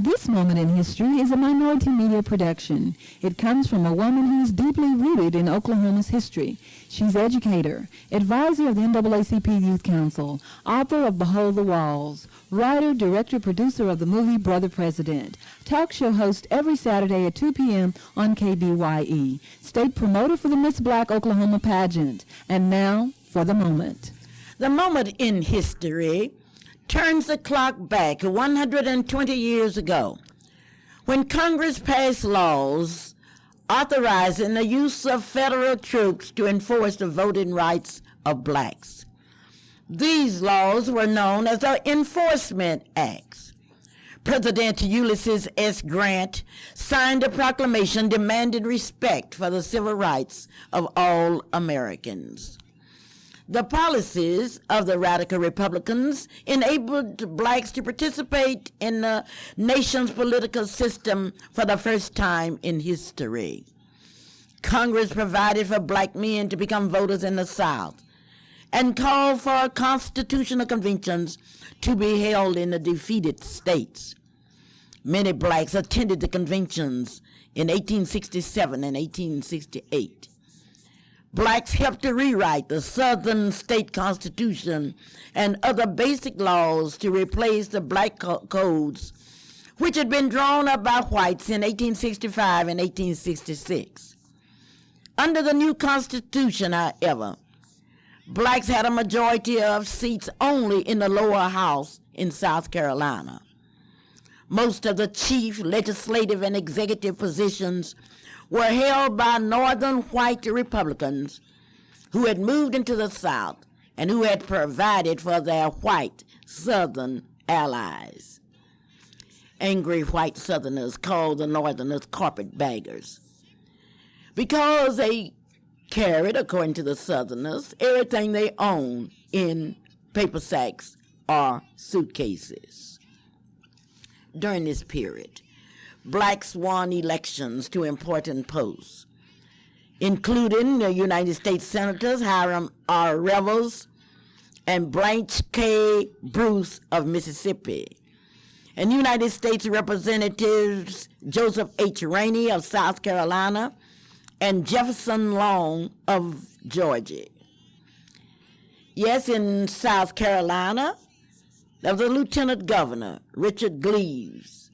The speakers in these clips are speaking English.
This moment in history is a Minority Media production. It comes from a woman who's deeply rooted in Oklahoma's history. She's educator, advisor of the NAACP Youth Council, author of Behold the Walls, writer, director, producer of the movie Brother President, talk show host every Saturday at 2 p.m. on KBYE, state promoter for the Miss Black Oklahoma pageant. And now for the moment. The moment in history turns the clock back 120 years ago when Congress passed laws authorizing the use of federal troops to enforce the voting rights of blacks. These laws were known as the Enforcement Acts. President Ulysses S. Grant signed a proclamation demanding respect for the civil rights of all Americans. The policies of the radical Republicans enabled blacks to participate in the nation's political system for the first time in history. Congress provided for black men to become voters in the South and called for constitutional conventions to be held in the defeated states. Many blacks attended the conventions in 1867 and 1868. Blacks helped to rewrite the Southern state constitution and other basic laws to replace the black codes, which had been drawn up by whites in 1865 and 1866. Under the new constitution, however, blacks had a majority of seats only in the lower house in South Carolina. Most of the chief legislative and executive positions were held by northern white Republicans who had moved into the South and who had provided for their white Southern allies. Angry white Southerners called the Northerners carpetbaggers because they carried, according to the Southerners, everything they owned in paper sacks or suitcases. During this period, blacks won elections to important posts, including the United States Senators Hiram R. Revels and Blanche K. Bruce of Mississippi, and United States Representatives Joseph H. Rainey of South Carolina and Jefferson Long of Georgia. Yes, in South Carolina, there was a lieutenant governor, Richard Gleaves,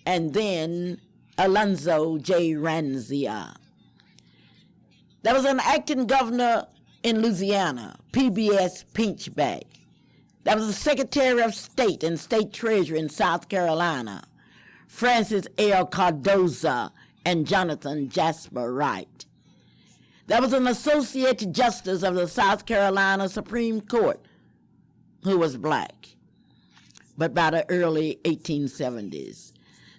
and then Alonzo J. Ranzia. There was an acting governor in Louisiana, P.B.S. Pinchback. There was a Secretary of State and State Treasurer in South Carolina, Francis L. Cardoza and Jonathan Jasper Wright. There was an Associate Justice of the South Carolina Supreme Court who was black. But by the early 1870s,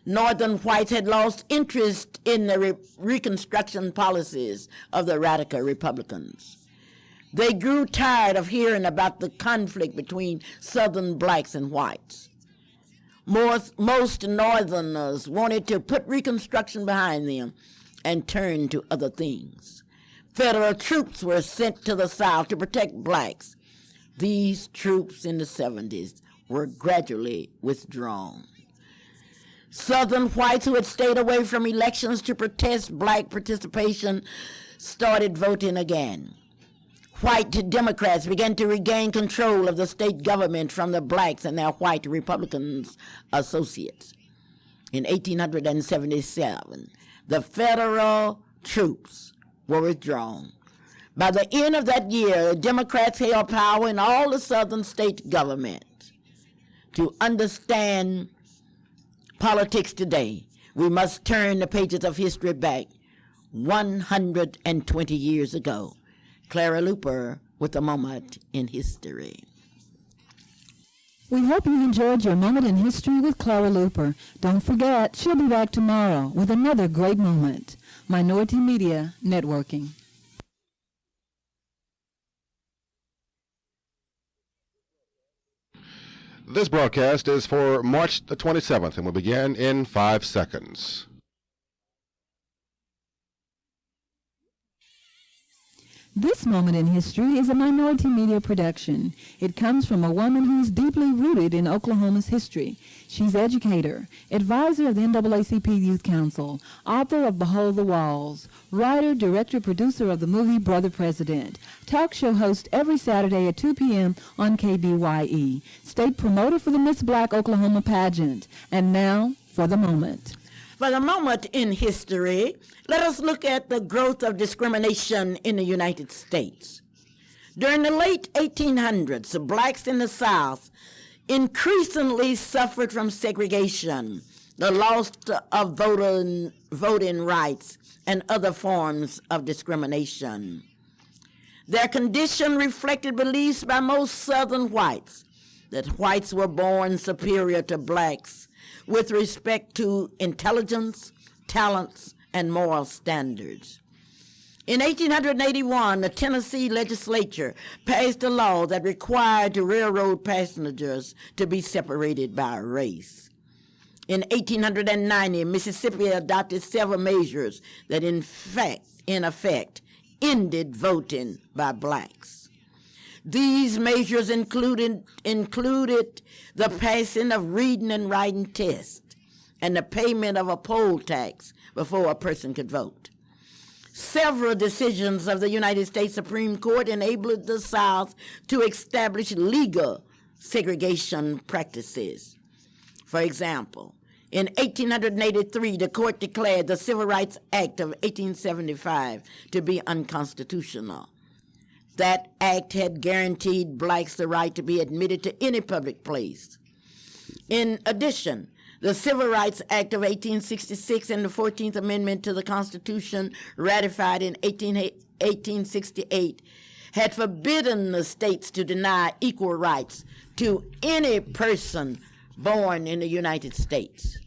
Northern whites had lost interest in the Reconstruction policies of the radical Republicans. They grew tired of hearing about the conflict between Southern blacks and whites. Most Northerners wanted to put Reconstruction behind them and turn to other things. Federal troops were sent to the South to protect blacks. These troops in the 70s were gradually withdrawn. Southern whites who had stayed away from elections to protest black participation started voting again. White Democrats began to regain control of the state government from the blacks and their white Republicans associates. In 1877, the federal troops were withdrawn. By the end of that year, the Democrats held power in all the southern state governments. To understand politics today, we must turn the pages of history back 120 years ago. Clara Luper with a moment in history. We hope you enjoyed your moment in history with Clara Luper. Don't forget, she'll be back tomorrow with another great moment. Minority Media Networking. This broadcast is for March the 27th and will begin in 5 seconds. This moment in history is a minority media production. It comes from a woman who's deeply rooted in Oklahoma's history. She's educator, advisor of the NAACP Youth Council, author of Behold the Walls, writer, director, producer of the movie Brother President, talk show host every Saturday at 2 p.m. on KBYE, state promoter for the Miss Black Oklahoma pageant. And now, for the moment. For the moment in history, let us look at the growth of discrimination in the United States. During the late 1800s, blacks in the South increasingly suffered from segregation, the loss of voting rights, and other forms of discrimination. Their condition reflected beliefs by most Southern whites that whites were born superior to blacks with respect to intelligence, talents, and moral standards. In 1881, the Tennessee legislature passed a law that required the railroad passengers to be separated by race. In 1890, Mississippi adopted several measures that in effect ended voting by blacks. These measures included the passing of reading and writing tests and the payment of a poll tax before a person could vote. Several decisions of the United States Supreme Court enabled the South to establish legal segregation practices. For example, in 1883, the court declared the Civil Rights Act of 1875 to be unconstitutional. That act had guaranteed blacks the right to be admitted to any public place. In addition, the Civil Rights Act of 1866 and the 14th Amendment to the Constitution, ratified in 1868, had forbidden the states to deny equal rights to any person born in the United States.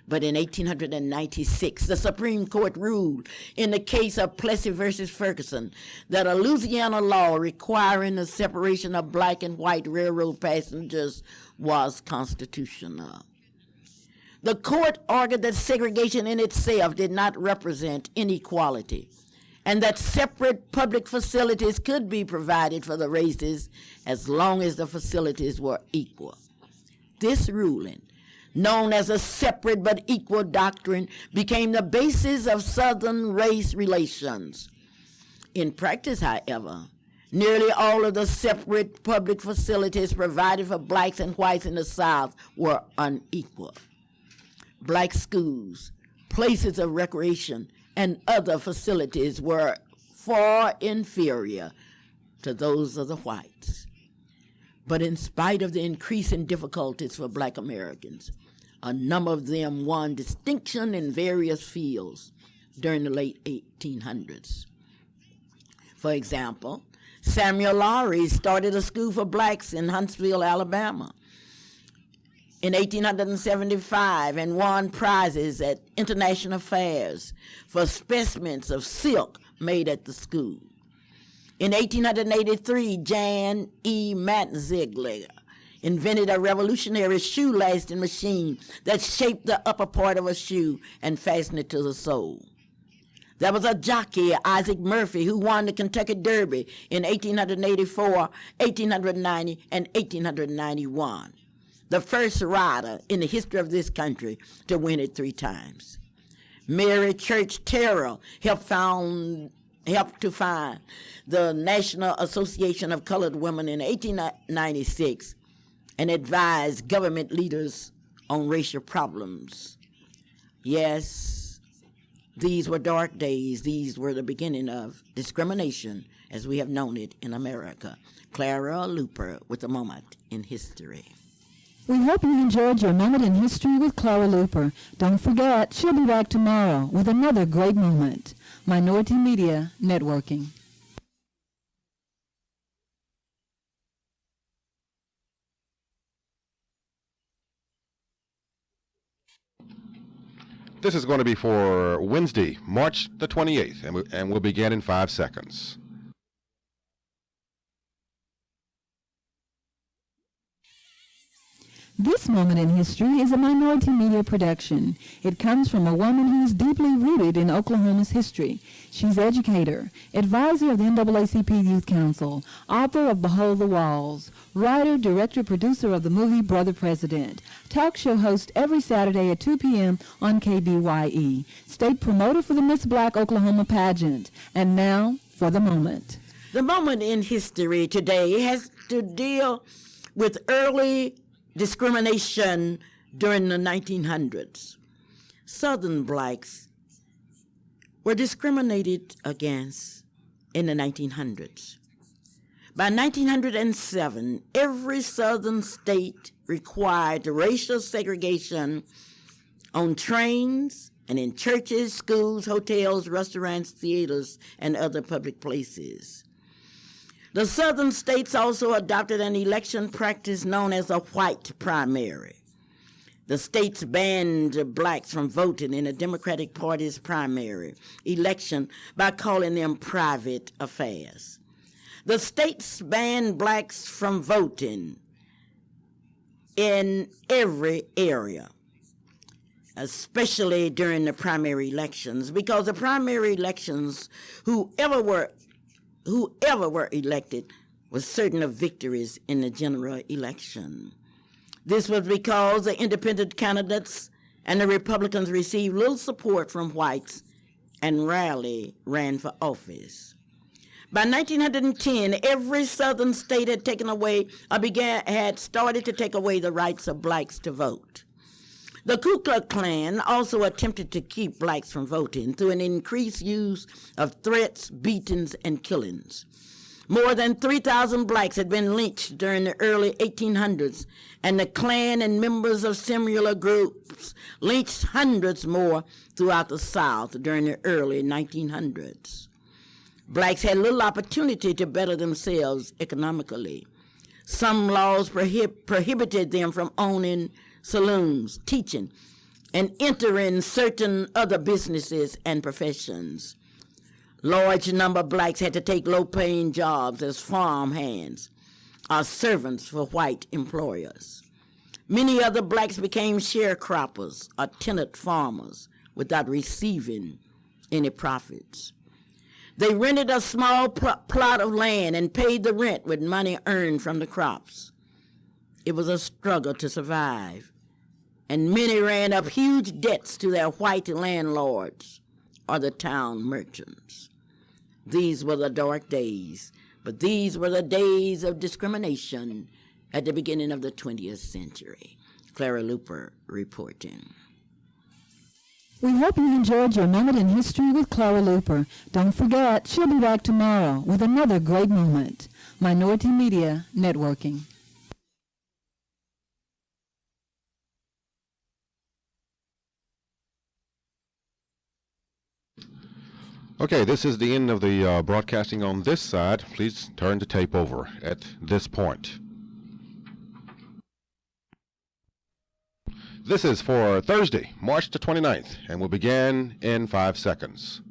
But in 1896, the Supreme Court ruled in the case of Plessy versus Ferguson that a Louisiana law requiring the separation of black and white railroad passengers was constitutional. The court argued that segregation in itself did not represent inequality, and that separate public facilities could be provided for the races as long as the facilities were equal. This ruling, known as a separate but equal doctrine, became the basis of Southern race relations. In practice, however, nearly all of the separate public facilities provided for blacks and whites in the South were unequal. Black schools, places of recreation, and other facilities were far inferior to those of the whites. But in spite of the increasing difficulties for black Americans, a number of them won distinction in various fields during the late 1800s. For example, Samuel Lowry started a school for blacks in Huntsville, Alabama in 1875 and won prizes at international fairs for specimens of silk made at the school. In 1883, Jan E. Matzigler invented a revolutionary shoe lasting machine that shaped the upper part of a shoe and fastened it to the sole. There was a jockey, Isaac Murphy, who won the Kentucky Derby in 1884, 1890, and 1891, the first rider in the history of this country to win it 3 times. Mary Church Terrell helped to found the National Association of Colored Women in 1896 and advised government leaders on racial problems. Yes, these were dark days. These were the beginning of discrimination as we have known it in America. Clara Luper with a moment in history. We hope you enjoyed your moment in history with Clara Luper. Don't forget, she'll be back tomorrow with another great moment. Minority Media Networking. This is going to be for Wednesday, March the 28th, and we'll begin in 5 seconds. This moment in history is a minority media production. It comes from a woman who is deeply rooted in Oklahoma's history. She's educator, advisor of the NAACP Youth Council, author of Behold the Walls, writer, director, producer of the movie Brother President, talk show host every Saturday at 2 p.m. on KBYE, state promoter for the Miss Black Oklahoma pageant. And now, for the moment. The moment in history today has to deal with early discrimination during the 1900s. Southern blacks were discriminated against in the 1900s. By 1907, every southern state required racial segregation on trains and in churches, schools, hotels, restaurants, theaters, and other public places. The southern states also adopted an election practice known as a white primary. The states banned blacks from voting in the Democratic Party's primary election by calling them private affairs. The states banned blacks from voting in every area, especially during the primary elections, because the primary elections, whoever were elected was certain of victories in the general election. This was because the independent candidates and the Republicans received little support from whites and rarely ran for office. By 1910, every southern state had had started to take away the rights of blacks to vote. The Ku Klux Klan also attempted to keep blacks from voting through an increased use of threats, beatings, and killings. More than 3,000 blacks had been lynched during the early 1800s, and the Klan and members of similar groups lynched hundreds more throughout the South during the early 1900s. Blacks had little opportunity to better themselves economically. Some laws prohibited them from owning saloons, teaching, and entering certain other businesses and professions. Large number of blacks had to take low-paying jobs as farm hands or servants for white employers. Many other blacks became sharecroppers or tenant farmers without receiving any profits. They rented a small plot of land and paid the rent with money earned from the crops. It was a struggle to survive, and many ran up huge debts to their white landlords or the town merchants. These were the dark days, but these were the days of discrimination at the beginning of the 20th century. Clara Luper reporting. We hope you enjoyed your moment in history with Clara Luper. Don't forget, she'll be back tomorrow with another great moment. Minority Media Networking. Okay, this is the end of the broadcasting on this side. Please turn the tape over at this point. This is for Thursday, March the 29th, and will begin in 5 seconds.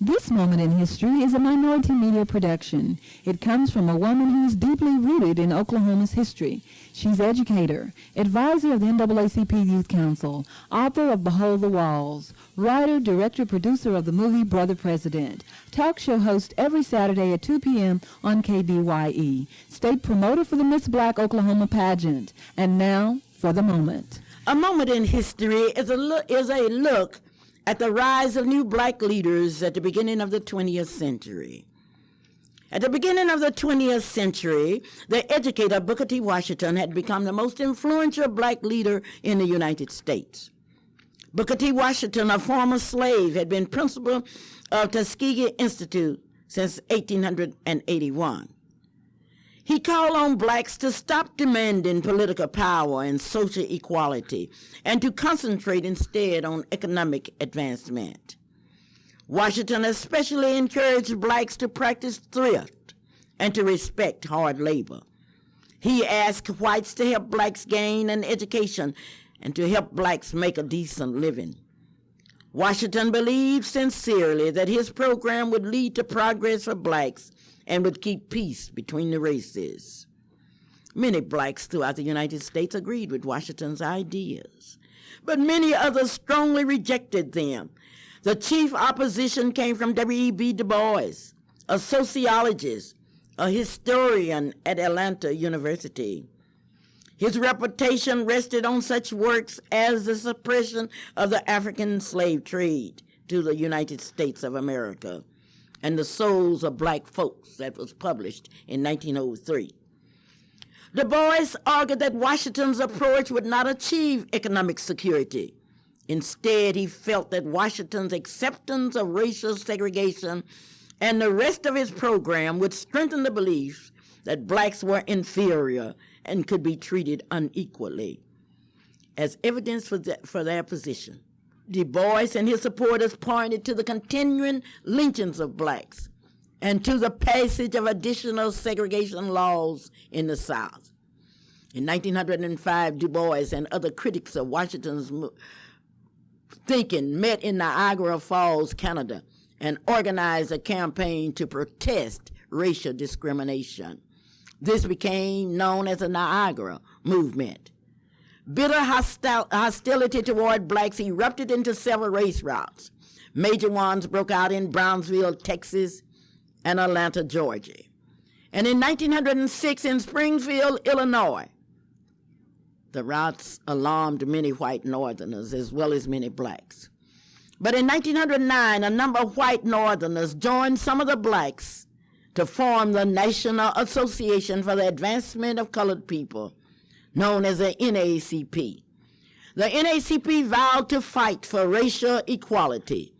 This moment in history is a minority media production. It comes from a woman who is deeply rooted in Oklahoma's history. She's educator, advisor of the NAACP Youth Council, author of Behold the Walls, writer, director, producer of the movie Brother President, talk show host every Saturday at 2 p.m. on KBYE, state promoter for the Miss Black Oklahoma pageant. And now, for the moment. A moment in history is a look at the rise of new black leaders at the beginning of the 20th century. At the beginning of the 20th century, the educator Booker T. Washington had become the most influential black leader in the United States. Booker T. Washington, a former slave, had been principal of Tuskegee Institute since 1881. He called on blacks to stop demanding political power and social equality and to concentrate instead on economic advancement. Washington especially encouraged blacks to practice thrift and to respect hard labor. He asked whites to help blacks gain an education and to help blacks make a decent living. Washington believed sincerely that his program would lead to progress for blacks and would keep peace between the races. Many blacks throughout the United States agreed with Washington's ideas, but many others strongly rejected them. The chief opposition came from W.E.B. Du Bois, a sociologist, a historian at Atlanta University. His reputation rested on such works as The Suppression of the African Slave Trade to the United States of America and The Souls of Black Folks, that was published in 1903. Du Bois argued that Washington's approach would not achieve economic security. Instead, he felt that Washington's acceptance of racial segregation and the rest of his program would strengthen the belief that blacks were inferior and could be treated unequally. As evidence for their position, Du Bois and his supporters pointed to the continuing lynchings of blacks and to the passage of additional segregation laws in the South. In 1905, Du Bois and other critics of Washington's thinking met in Niagara Falls, Canada, and organized a campaign to protest racial discrimination. This became known as the Niagara Movement. Bitter hostility toward blacks erupted into several race riots. Major ones broke out in Brownsville, Texas, and Atlanta, Georgia. And in 1906, in Springfield, Illinois, the riots alarmed many white Northerners as well as many blacks. But in 1909, a number of white Northerners joined some of the blacks to form the National Association for the Advancement of Colored People, known as the NAACP. The NAACP vowed to fight for racial equality.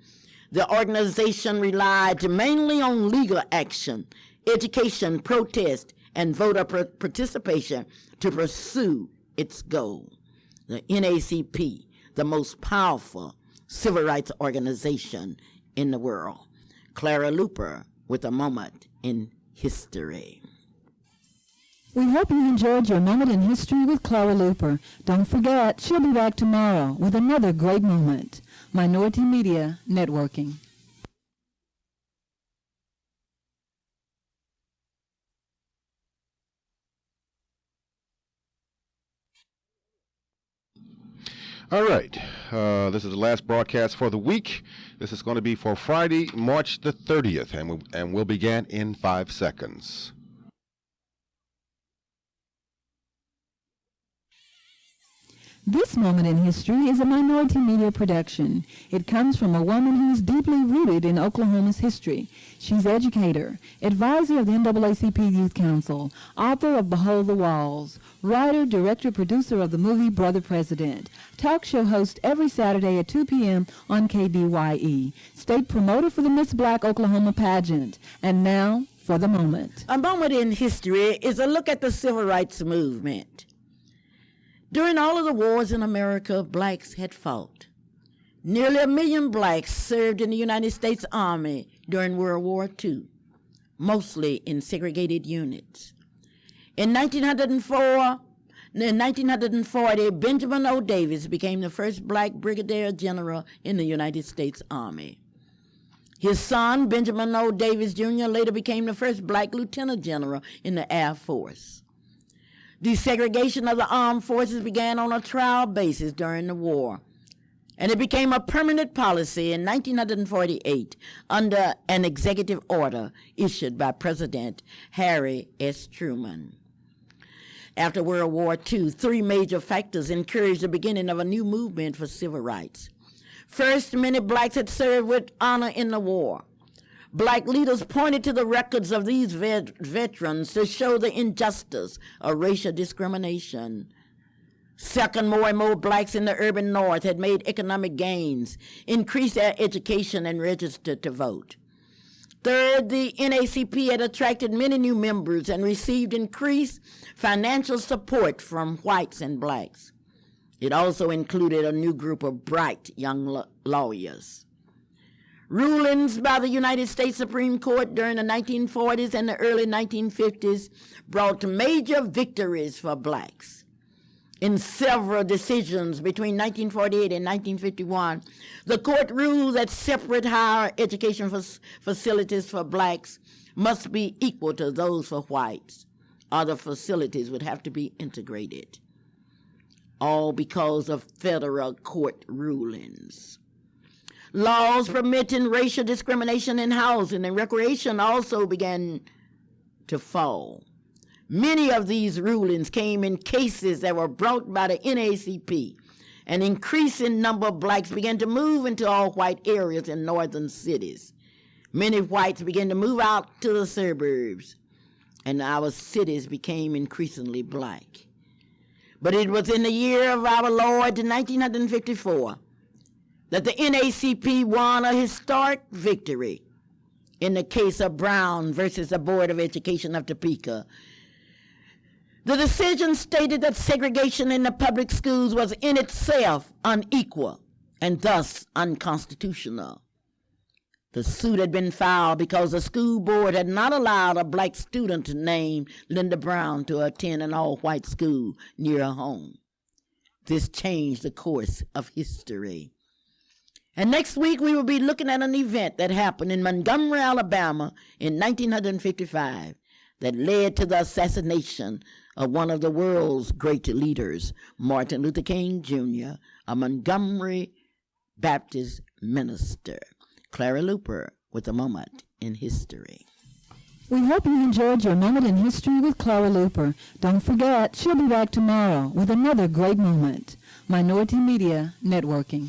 The organization relied mainly on legal action, education, protest, and voter participation to pursue its goal. The NAACP, the most powerful civil rights organization in the world. Clara Luper with a moment in history. We hope you enjoyed your moment in history with Clara Luper. Don't forget, she'll be back tomorrow with another great moment. Minority Media Networking. All right. This is the last broadcast for the week. This is going to be for Friday, March the 30th, and we'll begin in 5 seconds. This moment in history is a Minority Media production. It comes from a woman who is deeply rooted in Oklahoma's history. She's educator, advisor of the NAACP Youth Council, author of Behold the Walls, writer, director, producer of the movie Brother President, talk show host every Saturday at 2 p.m. on KBYE, state promoter for the Miss Black Oklahoma pageant. And now, for the moment. A moment in history is a look at the civil rights movement. During all of the wars in America, blacks had fought. Nearly 1 million blacks served in the United States Army during World War II, mostly in segregated units. In 1940, Benjamin O. Davis became the first black brigadier general in the United States Army. His son, Benjamin O. Davis Jr., later became the first black lieutenant general in the Air Force. Desegregation of the armed forces began on a trial basis during the war, and it became a permanent policy in 1948 under an executive order issued by President Harry S. Truman. After World War II, 3 major factors encouraged the beginning of a new movement for civil rights. First, many blacks had served with honor in the war. Black leaders pointed to the records of these veterans to show the injustice of racial discrimination. Second, more and more blacks in the urban north had made economic gains, increased their education, and registered to vote. Third, the NAACP had attracted many new members and received increased financial support from whites and blacks. It also included a new group of bright young lawyers. Rulings by the United States Supreme Court during the 1940s and the early 1950s brought major victories for blacks. In several decisions between 1948 and 1951, the court ruled that separate higher education facilities for blacks must be equal to those for whites. Other facilities would have to be integrated, all because of federal court rulings. Laws permitting racial discrimination in housing and recreation also began to fall. Many of these rulings came in cases that were brought by the NAACP. An increasing number of blacks began to move into all-white areas in northern cities. Many whites began to move out to the suburbs, and our cities became increasingly black. But it was in the year of our Lord, 1954, that the NAACP won a historic victory in the case of Brown versus the Board of Education of Topeka. The decision stated that segregation in the public schools was in itself unequal and thus unconstitutional. The suit had been filed because the school board had not allowed a black student named Linda Brown to attend an all-white school near her home. This changed the course of history. And next week we will be looking at an event that happened in Montgomery, Alabama in 1955 that led to the assassination of one of the world's great leaders, Martin Luther King Jr., a Montgomery Baptist minister. Clara Luper with a moment in history. We hope you enjoyed your moment in history with Clara Luper. Don't forget, she'll be back tomorrow with another great moment. Minority Media Networking.